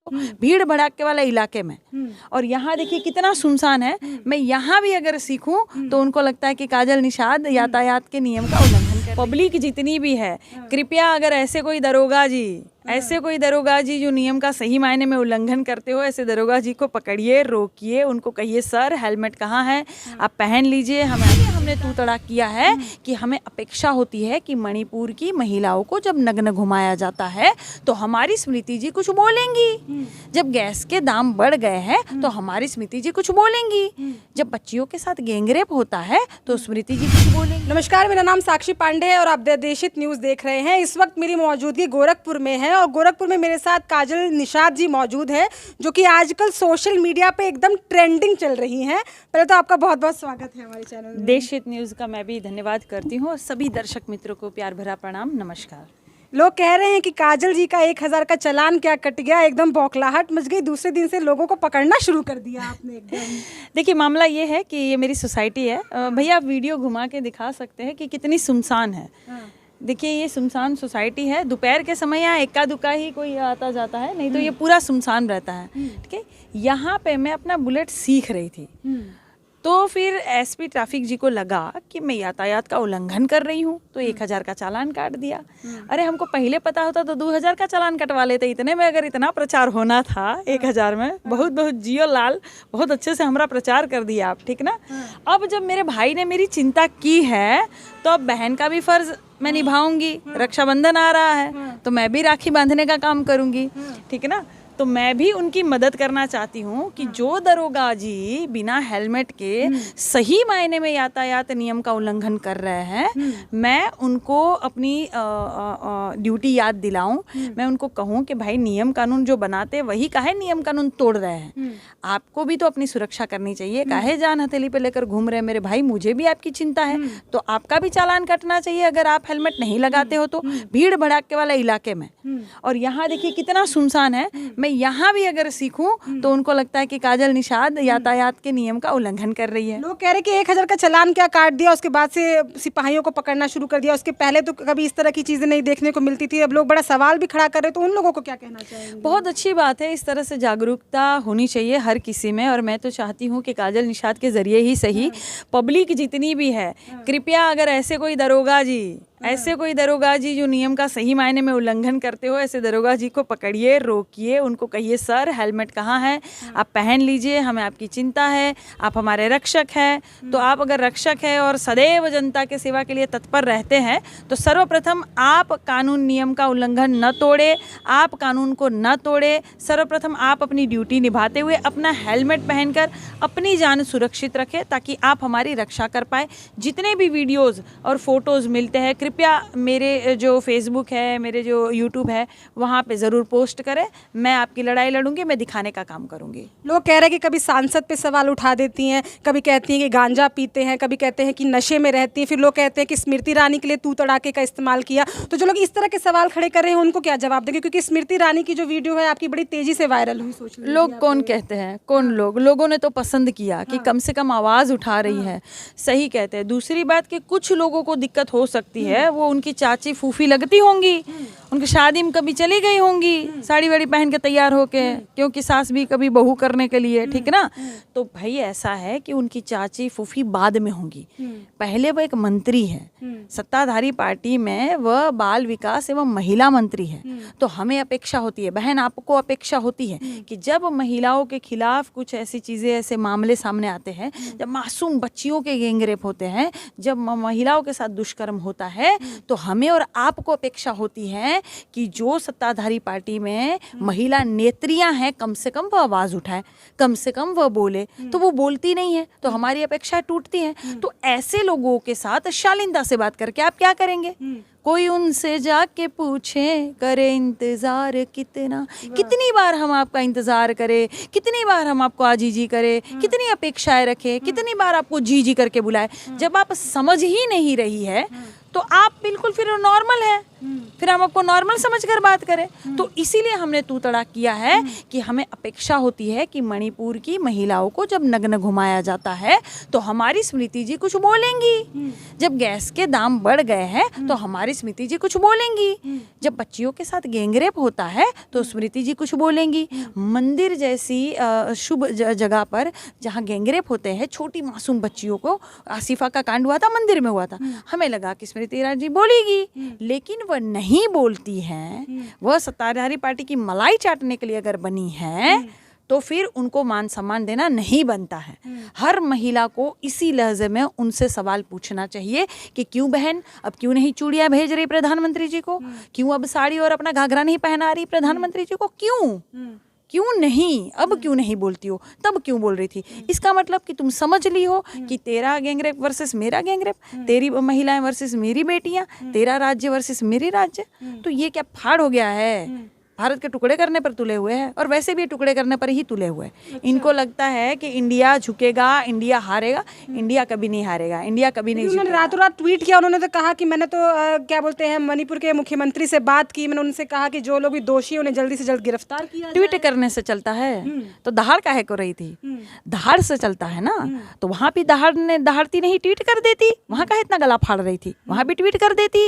भीड़ भड़ाके वाले इलाके में, और यहाँ देखिए कितना सुनसान है। मैं यहाँ भी अगर सीखूं तो उनको लगता है कि काजल निषाद यातायात के नियम का उल्लंघन कर। पब्लिक जितनी भी है, कृपया अगर ऐसे कोई दरोगा जी जो नियम का सही मायने में उल्लंघन करते हो, ऐसे दरोगा जी को पकड़िए, रोकिए, उनको कहिए सर हेलमेट कहाँ है, आप पहन लीजिए। हमने तू तड़ाक किया है कि हमें अपेक्षा होती है कि मणिपुर की महिलाओं को जब नग्न घुमाया जाता है तो हमारी स्मृति जी कुछ बोलेंगी। जब गैस के दाम बढ़ गए हैं तो हमारी स्मृति जी कुछ बोलेंगी। जब बच्चियों के साथ गैंगरेप होता है तो स्मृति जी कुछ बोलेंगी। नमस्कार, मेरा नाम साक्षी पांडे है और आप देशित न्यूज़ देख रहे हैं। इस वक्त मेरी मौजूदगी गोरखपुर में है और गोरखपुर में मेरे साथ काजल निषाद जी मौजूद है, जो कि आजकल सोशल मीडिया पे एकदम ट्रेंडिंग चल रही हैं। पहले तो आपका बहुत बहुत स्वागत है हमारे चैनल में। देशित न्यूज़ का मैं भी धन्यवाद करती हूँ और सभी दर्शक मित्रों को प्यार भरा प्रणाम, नमस्कार। लोग कह रहे हैं कि काजल जी का 1000 का चालान क्या कट गया, एकदम बौखलाहट मच गई। दूसरे दिन से लोगों को पकड़ना शुरू कर दिया आपने एकदम। देखिए मामला ये है कि ये मेरी सोसाइटी है। भैया आप वीडियो घुमा के दिखा सकते हैं कि कितनी सुनसान है। देखिए ये सुनसान सोसाइटी है। दोपहर के समय यहाँ इक्का दुक्का ही कोई आता जाता है, नहीं तो ये पूरा सुनसान रहता है। ठीक है, यहाँ पे मैं अपना बुलेट सीख रही थी तो फिर एसपी ट्रैफिक जी को लगा कि मैं यातायात का उल्लंघन कर रही हूँ तो 1000 का चालान काट दिया। अरे हमको पहले पता होता तो 2000 का चालान कटवा लेते। इतने में अगर इतना प्रचार होना था 1000 में, बहुत बहुत जियो लाल, बहुत अच्छे से हमारा प्रचार कर दिया आप, ठीक ना। अब जब मेरे भाई ने मेरी चिंता की है तो अब बहन का भी फर्ज मैं निभाऊंगी। रक्षाबंधन आ रहा है तो मैं भी राखी बांधने का काम करूंगी, ठीक है ना। तो मैं भी उनकी मदद करना चाहती हूँ कि जो दरोगा जी बिना हेलमेट के सही मायने में यातायात नियम का उल्लंघन कर रहे हैं, मैं उनको अपनी ड्यूटी याद दिलाऊं। मैं उनको कहूँ कि भाई नियम कानून जो बनाते हैं वही काहे नियम कानून तोड़ रहे हैं। आपको भी तो अपनी सुरक्षा करनी चाहिए। काहे जान हथेली पे लेकर घूम रहे हैं मेरे भाई, मुझे भी आपकी चिंता है तो आपका भी चालान कटना चाहिए अगर आप हेलमेट नहीं लगाते हो तो, भीड़ भड़ाके वाले इलाके में। और यहाँ देखिए कितना सुनसान है। मैं यहाँ भी अगर सीखूं तो उनको लगता है कि काजल निषाद यातायात के नियम का उल्लंघन कर रही है। लोग कह रहे हैं कि 1000 का चालान क्या काट दिया, उसके बाद से सिपाहियों को पकड़ना शुरू कर दिया। उसके पहले तो कभी इस तरह की चीजें नहीं देखने को मिलती थी। अब लोग बड़ा सवाल भी खड़ा कर रहे हैं, तो उन लोगों को क्या कहना चाहेंगे? बहुत अच्छी बात है, इस तरह से जागरूकता होनी चाहिए हर किसी में। और मैं तो चाहती हूँ कि काजल निषाद के जरिए ही सही पब्लिक जितनी भी है, कृपया अगर ऐसे कोई दरोगा जी जो नियम का सही मायने में उल्लंघन करते हो, ऐसे दरोगा जी को पकड़िए, रोकिए, उनको कहिए सर हेलमेट कहाँ है, आप पहन लीजिए, हमें आपकी चिंता है, आप हमारे रक्षक हैं। तो आप अगर रक्षक हैं और सदैव जनता के सेवा के लिए तत्पर रहते हैं तो सर्वप्रथम आप कानून नियम का उल्लंघन न तोड़े, आप कानून को न तोड़े। सर्वप्रथम आप अपनी ड्यूटी निभाते हुए अपना हेलमेट पहनकर अपनी जान सुरक्षित रखें ताकि आप हमारी रक्षा कर पाए। जितने भी वीडियोज़ और फोटोज़ मिलते हैं कृपया मेरे जो फेसबुक है, मेरे जो यूट्यूब है, वहाँ पे ज़रूर पोस्ट करें। मैं आपकी लड़ाई लड़ूंगी, मैं दिखाने का काम करूंगी। लोग कह रहे हैं कि कभी सांसद पे सवाल उठा देती हैं, कभी कहती हैं कि गांजा पीते हैं, कभी कहते हैं कि नशे में रहती हैं, फिर लोग कहते हैं कि स्मृति ईरानी के लिए तू तड़ाके का इस्तेमाल किया। तो जो लोग इस तरह के सवाल खड़े कर रहे हैं उनको क्या जवाब देंगे? क्योंकि स्मृति ईरानी की जो वीडियो है आपकी बड़ी तेजी से वायरल हुई सोशल मीडिया लोग कौन कहते हैं, कौन लोगों ने तो पसंद किया कि कम से कम आवाज़ उठा रही है, सही कहते हैं। दूसरी बात कि कुछ लोगों को दिक्कत हो सकती है, वो उनकी चाची फूफी लगती होंगी, उनकी शादी में कभी चली गई होंगी साड़ी वाड़ी पहन के तैयार होके, क्योंकि सास भी कभी बहू करने के लिए, ठीक ना। तो भाई ऐसा है कि उनकी चाची फूफी बाद में होंगी, पहले वो एक मंत्री है सत्ताधारी पार्टी में, वह बाल विकास एवं महिला मंत्री है। तो हमें अपेक्षा होती है, बहन आपको अपेक्षा होती है कि जब महिलाओं के खिलाफ कुछ ऐसी चीज़ें, ऐसे मामले सामने आते हैं, जब मासूम बच्चियों के गैंगरेप होते हैं, जब महिलाओं के साथ दुष्कर्म होता है, तो हमें और आपको अपेक्षा होती है कि जो सत्ताधारी पार्टी में महिला नेत्रियां हैं कम से कम वो आवाज़ उठाए, कम से कम वो बोले। तो वो बोलती नहीं है तो हमारी अपेक्षाएं टूटती हैं। तो ऐसे लोगों के साथ शालीनता से बात करके आप क्या करेंगे? कोई उनसे जाके पूछे करे इंतजार कितना, कितनी बार हम आपका इंतजार करें, कितनी बार हम आपको आजीजी करें, कितनी अपेक्षाएं रखें, कितनी बार आपको जी जी करके बुलाए। जब आप समझ ही नहीं रही है तो आप बिल्कुल फिर नॉर्मल है, फिर हम आपको नॉर्मल समझकर बात करें। तो इसीलिए हमने तू तड़ाक किया है कि हमें अपेक्षा होती है कि मणिपुर की महिलाओं को जब नग्न घुमाया जाता है तो हमारी स्मृति जी कुछ बोलेंगी। जब गैस के दाम बढ़ गए हैं तो हमारी स्मृति जी कुछ बोलेंगी। जब बच्चियों के साथ गैंगरेप होता है तो स्मृति जी कुछ बोलेंगी। मंदिर जैसी शुभ जगह पर जहाँ गैंगरेप होते हैं, छोटी मासूम बच्चियों को, आसिफा का कांड हुआ था, मंदिर में हुआ था, हमें लगा कि स्मृति ईरानी जी बोलेगी, लेकिन वह नहीं बोलती हैं। वह सत्ताधारी पार्टी की मलाई चाटने के लिए अगर बनी है तो फिर उनको मान सम्मान देना नहीं बनता है। हर महिला को इसी लहजे में उनसे सवाल पूछना चाहिए कि क्यों बहन अब क्यों नहीं चूड़ियां भेज रही प्रधानमंत्री जी को, क्यों अब साड़ी और अपना घाघरा नहीं पहना रही प्रधानमंत्री जी को, क्यों नहीं, अब क्यों नहीं बोलती हो, तब क्यों बोल रही थी। इसका मतलब कि तुम समझ ली हो कि तेरा गैंगरेप वर्सेस मेरा गैंगरेप, तेरी महिलाएं वर्सेस मेरी बेटियां, तेरा राज्य वर्सेस मेरी राज्य। तो ये क्या फाड़ हो गया है? भारत के टुकड़े करने पर तुले हुए हैं, और वैसे भी टुकड़े करने पर ही तुले हुए हैं। अच्छा। इनको लगता है कि इंडिया झुकेगा, इंडिया हारेगा। इंडिया कभी नहीं हारेगा, इंडिया कभी नहीं झुकेगा। उन्होंने रातों रात ट्वीट किया, उन्होंने तो कहा कि मैंने तो क्या बोलते हैं मणिपुर के मुख्यमंत्री से बात की, मैंने उनसे कहा कि जो लोग भी दोषी हैं उन्हें जल्दी से जल्द गिरफ्तार किया जाए। ट्वीट करने से चलता है तो दहाड़ काहे को रही थी? दहाड़ से चलता है ना, तो वहां भी दहाड़ती नहीं, ट्वीट कर देती। वहां का इतना गला फाड़ रही थी, वहां भी ट्वीट कर देती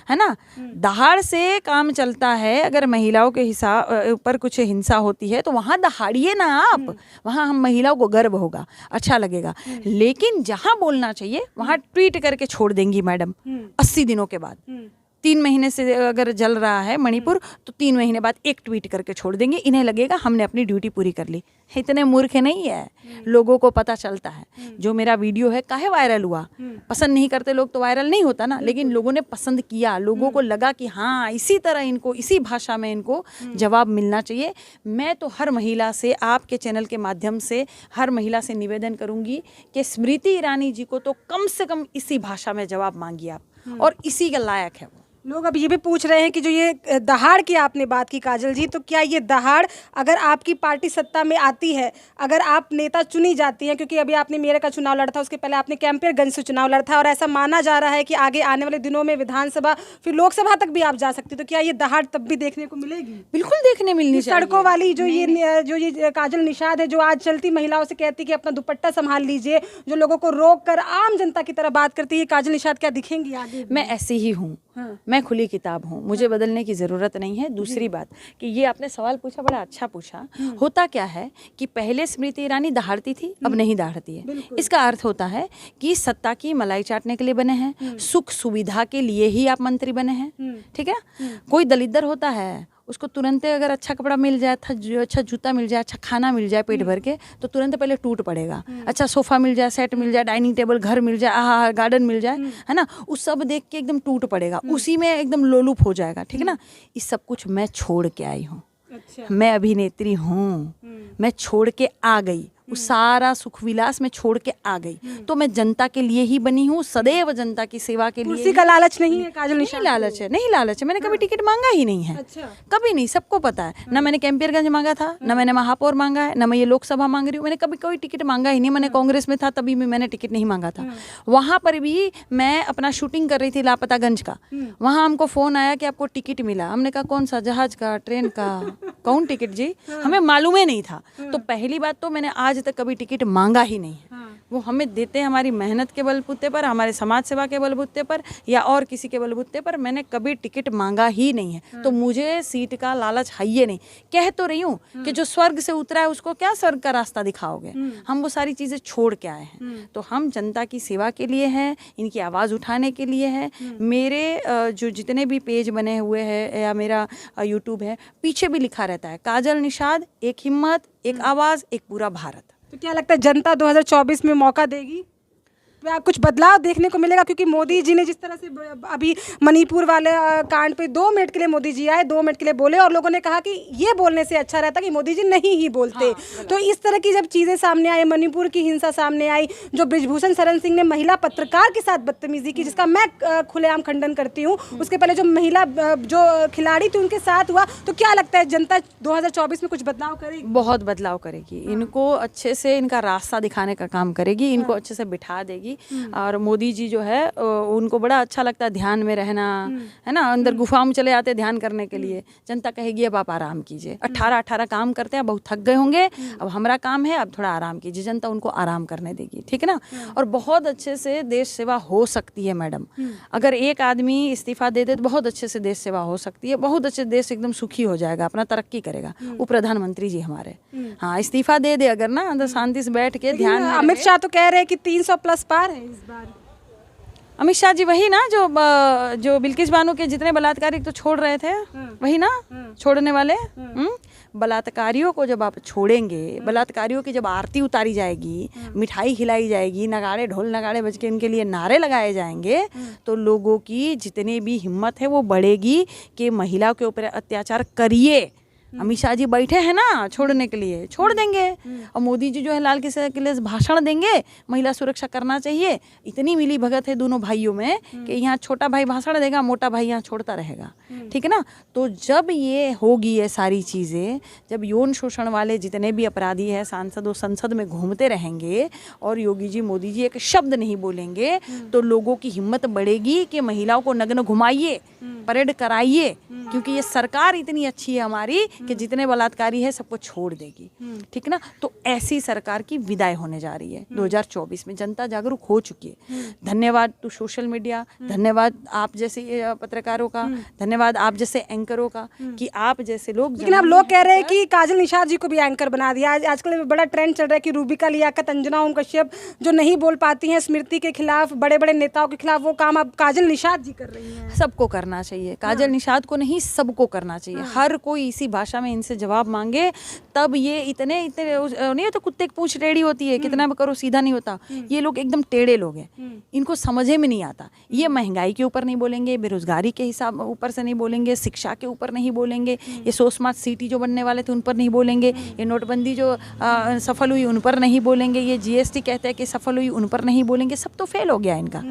है ना। दहाड़ से काम चलता है। अगर महिलाओं के हिसाब ऊपर कुछ हिंसा होती है तो वहां दहाड़िए ना आप, वहां हम महिलाओं को गर्व होगा, अच्छा लगेगा। लेकिन जहां बोलना चाहिए वहां ट्वीट करके छोड़ देंगी मैडम 80 दिनों के बाद। 3 महीने से अगर जल रहा है मणिपुर तो 3 महीने बाद एक ट्वीट करके छोड़ देंगे। इन्हें लगेगा हमने अपनी ड्यूटी पूरी कर ली। इतने मूर्ख नहीं है, लोगों को पता चलता है। जो मेरा वीडियो है काहे वायरल हुआ, पसंद नहीं करते लोग तो वायरल नहीं होता ना, लेकिन लोगों ने पसंद किया। लोगों को लगा कि हाँ इसी तरह इनको, इसी भाषा में इनको जवाब मिलना चाहिए। मैं तो हर महिला से, आपके चैनल के माध्यम से हर महिला से निवेदन करूंगी कि स्मृति ईरानी जी को तो कम से कम इसी भाषा में जवाब मांगिए आप, और इसी के लायक है वो। लोग अब ये भी पूछ रहे हैं कि जो ये दहाड़ की आपने बात की काजल जी, तो क्या ये दहाड़ अगर आपकी पार्टी सत्ता में आती है, अगर आप नेता चुनी जाती हैं, क्योंकि अभी आपने मेरठ का चुनाव लड़ा था, उसके पहले आपने कैंपियरगंज से चुनाव लड़ा था, और ऐसा माना जा रहा है कि आगे आने वाले दिनों में विधानसभा फिर लोकसभा तक भी आप जा सकती, तो क्या ये दहाड़ तब भी देखने को मिलेगी? बिल्कुल देखने मिलनी चाहिए। सड़कों वाली जो ये काजल निषाद है, जो आज चलती महिलाओं से कहती कि अपना दुपट्टा संभाल लीजिए, जो लोगों को रोक कर आम जनता की तरह बात करती है, काजल निषाद क्या दिखेंगी आगे? मैं ऐसी ही हूँ। मैं खुली किताब हूँ, मुझे बदलने की ज़रूरत नहीं है। दूसरी बात कि ये आपने सवाल पूछा, बड़ा अच्छा पूछा। होता क्या है कि पहले स्मृति ईरानी दहाड़ती थी, अब नहीं दहाड़ती है। इसका अर्थ होता है कि सत्ता की मलाई चाटने के लिए बने हैं, सुख सुविधा के लिए ही आप मंत्री बने हैं, ठीक है। कोई दलिद्र होता है, उसको तुरंत अगर अच्छा कपड़ा मिल जाए, अच्छा जूता मिल जाए, अच्छा खाना मिल जाए पेट भर के, तो तुरंत पहले टूट पड़ेगा। अच्छा सोफा मिल जाए, सेट मिल जाए, डाइनिंग टेबल, घर मिल जाए, आहा गार्डन मिल जाए, है ना, उस सब देख के एकदम टूट पड़ेगा, उसी में एकदम लोलुप हो जाएगा, ठीक है ना। इस सब कुछ मैं छोड़ के आई हूँ। अच्छा। मैं अभिनेत्री हूँ, मैं छोड़ के आ गई, उस सारा सुख विलास में छोड़ के आ गई। तो मैं जनता के लिए ही बनी हूँ, सदैव जनता की सेवा के लिए। कुर्सी का लालच नहीं है काजल निषाद? नहीं लालच है, नहीं लालच है। मैंने कभी टिकट मांगा ही नहीं है। अच्छा। कभी नहीं, सबको पता है ना। मैंने कैंपियरगंज मांगा था, ना मैंने महापौर मांगा है, ना मैं ये लोकसभा मांग रही हूँ। मैंने कभी कोई टिकट मांगा ही नहीं। मैंने कांग्रेस में था तभी भी मैंने टिकट नहीं मांगा था। वहां पर भी मैं अपना शूटिंग कर रही थी लापतागंज का, वहां हमको फोन आया कि आपको टिकट मिला। हमने कहा कौन सा, जहाज का, ट्रेन का, कौन टिकट जी? हमें मालूम ही नहीं था। तो पहली बात तो मैंने आज तक कभी टिकट मांगा ही नहीं है। वो हमें देते हैं हमारी मेहनत के बलबूते पर, हमारे समाज सेवा के बलबूते पर, या और किसी के बलबूते पर। मैंने कभी टिकट मांगा ही नहीं है। तो मुझे सीट का लालच है ही नहीं। कह तो रही हूँ कि जो स्वर्ग से उतरा है उसको क्या स्वर्ग का रास्ता दिखाओगे? हम वो सारी चीजें छोड़ के आए हैं। तो हम जनता की सेवा के लिए हैं, इनकी आवाज उठाने के लिए है। मेरे जो जितने भी पेज बने हुए हैं या मेरा यूट्यूब है, पीछे भी लिखा रहता है काजल निषाद, एक हिम्मत, एक आवाज, एक पूरा भारत। तो क्या लगता है जनता 2024 में मौका देगी? कुछ बदलाव देखने को मिलेगा? क्योंकि मोदी जी ने जिस तरह से अभी मणिपुर वाले कांड पे 2 मिनट के लिए मोदी जी आए, 2 मिनट के लिए बोले, और लोगों ने कहा कि ये बोलने से अच्छा रहता कि मोदी जी नहीं ही बोलते। हाँ, तो इस तरह की जब चीज़ें सामने आई, मणिपुर की हिंसा सामने आई, जो बृजभूषण शरण सिंह ने महिला पत्रकार के साथ बदतमीजी की, जिसका मैं खुलेआम खंडन करती हूँ, उसके पहले जो महिला जो खिलाड़ी थी उनके साथ हुआ, तो क्या लगता है जनता 2024 में कुछ बदलाव करेगी? बहुत बदलाव करेगी। इनको अच्छे से इनका रास्ता दिखाने का काम करेगी, इनको अच्छे से बिठा देगी। थी। और मोदी जी जो है उनको बड़ा अच्छा लगता है ध्यान में रहना, है ना, अंदर गुफाओं में चले जाते ध्यान करने के लिए। जनता कहेगी अब आप आराम कीजिए, 18 काम करते हैं, बहुत थक गए होंगे, अब हमारा काम है, अब थोड़ा आराम कीजिए। जनता उनको आराम करने देगी, ठीक है ना। और बहुत अच्छे से देश सेवा हो सकती है मैडम। अगर एक आदमी इस्तीफा दे दे तो बहुत अच्छे से देश सेवा हो सकती है, बहुत अच्छे देश एकदम सुखी हो जाएगा, अपना तरक्की करेगा। वो प्रधानमंत्री जी हमारे, हाँ, इस्तीफा दे दे अगर ना, अंदर शांति से बैठ के ध्यान में अमित शाह तो कह रहे हैं कि 300 प्लस पार है इस बार। अमित शाह जी वही ना जो बिल्किस बानो के जितने बलात्कारी तो छोड़ रहे थे, वही ना छोड़ने वाले। बलात्कारियों को जब आप छोड़ेंगे, बलात्कारियों की जब आरती उतारी जाएगी, मिठाई खिलाई जाएगी, नगाड़े ढोल नगाड़े बज के इनके लिए नारे लगाए जाएंगे, तो लोगों की जितनी भी हिम्मत है वो बढ़ेगी कि महिला के ऊपर अत्याचार करिए। अमित शाह जी बैठे हैं ना छोड़ने के लिए, छोड़ देंगे। और मोदी जी जो है लाल किले से भाषण देंगे, महिला सुरक्षा करना चाहिए। इतनी मिली भगत है दोनों भाइयों में कि यहाँ छोटा भाई भाषण देगा, मोटा भाई यहाँ छोड़ता रहेगा, ठीक है ना। तो जब ये होगी ये सारी चीज़ें, जब यौन शोषण वाले जितने भी अपराधी हैं सांसद वो संसद में घूमते रहेंगे और योगी जी मोदी जी एक शब्द नहीं बोलेंगे, तो लोगों की हिम्मत बढ़ेगी कि महिलाओं को नग्न घुमाइए, परेड कराइए, क्योंकि ये सरकार इतनी अच्छी है हमारी कि जितने बलात्कारी है सबको छोड़ देगी, ठीक ना। तो ऐसी सरकार की विदाई होने जा रही है 2024 में। जनता जागरूक हो चुकी है। धन्यवाद टू सोशल मीडिया, धन्यवाद आप जैसे पत्रकारों का, धन्यवाद आप जैसे एंकरों का कि आप जैसे लोग। लेकिन अब लोग कह रहे हैं कि काजल निषाद जी को भी एंकर बना दिया। आजकल बड़ा ट्रेंड चल रहा है कि रूबिका लियाकत, अंजना ओम कश्यप जो नहीं बोल पाती हैं स्मृति के खिलाफ, बड़े बड़े नेताओं के खिलाफ, वो काम अब काजल निषाद जी कर रही हैं। सबको करना चाहिए, काजल निषाद को नहीं, सबको करना चाहिए। हर कोई इसी भाषा में इनसे जवाब मांगे, तब ये इतने नहीं तो कुत्ते की पूंछ टेढ़ी होती है, कितना भी करो सीधा नहीं होता। ये लोग एकदम टेढ़े लोग हैं, इनको समझे में नहीं आता। ये महंगाई के ऊपर नहीं बोलेंगे, बेरोजगारी के हिसाब ऊपर से नहीं बोलेंगे, शिक्षा के ऊपर नहीं बोलेंगे, ये सो स्मार्ट सिटी जो बनने वाले थे उन पर नहीं बोलेंगे, ये नोटबंदी जो सफल हुई उन पर नहीं बोलेंगे, ये GST कहते हैं कि सफल हुई उन पर नहीं बोलेंगे। सब तो फेल हो गया इनका।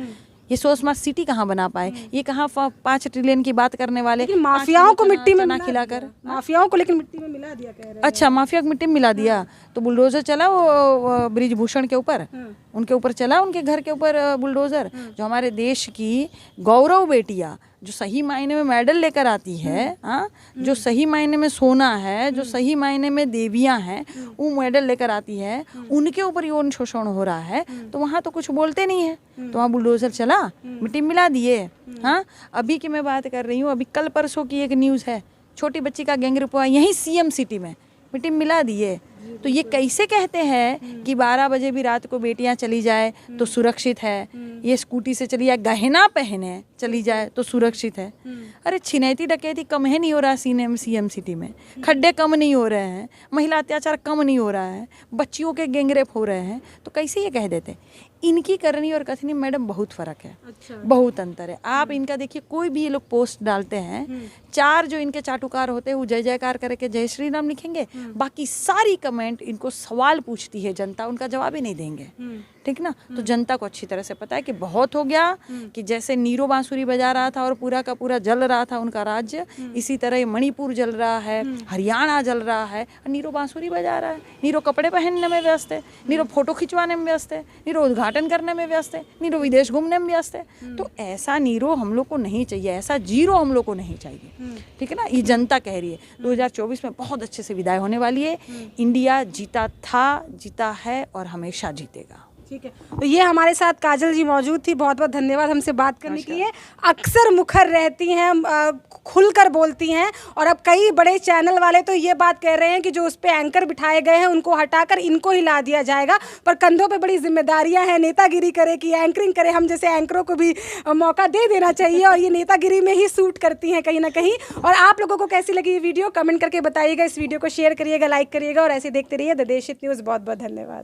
ये सो स्मार्ट सिटी कहाँ बना पाए, ये कहाँ 5 ट्रिलियन की बात करने वाले माफियाओं को मिट्टी में खिलाकर, माफियाओं को लेकिन मिट्टी में मिला दिया कह रहे हैं। अच्छा, माफिया को मिट्टी में मिला दिया। तो बुलडोजर चला वो ब्रिजभूषण के ऊपर, उनके ऊपर चला, उनके घर के ऊपर बुलडोजर। जो हमारे देश की गौरव बेटियां जो सही मायने में मेडल लेकर आती है, हाँ, जो सही मायने में सोना है, जो सही मायने में देवियां हैं, वो मेडल लेकर आती है, उनके ऊपर यौन शोषण हो रहा है, तो वहाँ तो कुछ बोलते नहीं है। तो वहाँ बुलडोजर चला, मिट्टी मिला दिए। हाँ, अभी की मैं बात कर रही हूँ, अभी कल परसों की एक न्यूज़ है, छोटी बच्ची का गैंगरेप हुआ यहीं CM सिटी में, मिट्टी मिला दिए। तो ये कैसे कहते हैं कि 12 बजे भी रात को बेटियां चली जाए तो सुरक्षित है, ये स्कूटी से चली जाए, गहना पहने चली जाए तो सुरक्षित है। अरे छिनैती डकैती कम है नहीं हो रहा CM सिटी में, खड्डे कम नहीं हो रहे हैं, महिला अत्याचार कम नहीं हो रहा है, बच्चियों के गैंगरेप हो रहे हैं, तो कैसे ये कह देते। इनकी करनी और कथनी मैडम बहुत फर्क है। अच्छा। बहुत अंतर है। आप इनका देखिए, कोई भी ये लोग पोस्ट डालते हैं, 4 जो इनके चाटुकार होते हैं वो जय जयकार करके जय श्री राम लिखेंगे, बाकी सारी कमेंट इनको सवाल पूछती है जनता, उनका जवाब ही नहीं देंगे, ठीक ना। तो जनता को अच्छी तरह से पता है कि बहुत हो गया, कि जैसे नीरो बांसुरी बजा रहा था और पूरा का पूरा जल रहा था उनका राज्य, इसी तरह ये मणिपुर जल रहा है, हरियाणा जल रहा है, नीरो बांसुरी बजा रहा है, नीरो कपड़े पहनने में व्यस्त है, नीरो फोटो खिंचवाने में व्यस्त है, नीरो उद्घाटन करने में व्यस्त है, नीरो विदेश घूमने में व्यस्त है। तो ऐसा नीरो हम लोग को नहीं चाहिए, ऐसा जीरो हम लोग को नहीं चाहिए, ठीक है ना। ये जनता कह रही है 2024 में बहुत अच्छे से विदाई होने वाली है। इंडिया जीता था, जीता है और हमेशा जीतेगा। ठीक है, तो ये हमारे साथ काजल जी मौजूद थी, बहुत बहुत धन्यवाद हमसे बात करने के लिए। अक्सर मुखर रहती हैं, खुलकर बोलती हैं, और अब कई बड़े चैनल वाले तो ये बात कह रहे हैं कि जो उस पे एंकर बिठाए गए हैं उनको हटाकर इनको ही ला दिया जाएगा। पर कंधों पे बड़ी जिम्मेदारियां हैं, नेतागिरी करे कि एंकरिंग करे, हम जैसे एंकरों को भी मौका दे देना चाहिए, और ये नेतागिरी में ही सूट करती हैं कहीं ना कहीं। और आप लोगों को कैसी लगी ये वीडियो कमेंट करके बताइएगा, इस वीडियो को शेयर करिएगा, लाइक करिएगा, और ऐसे देखते रहिए द देश हित न्यूज़। बहुत बहुत धन्यवाद।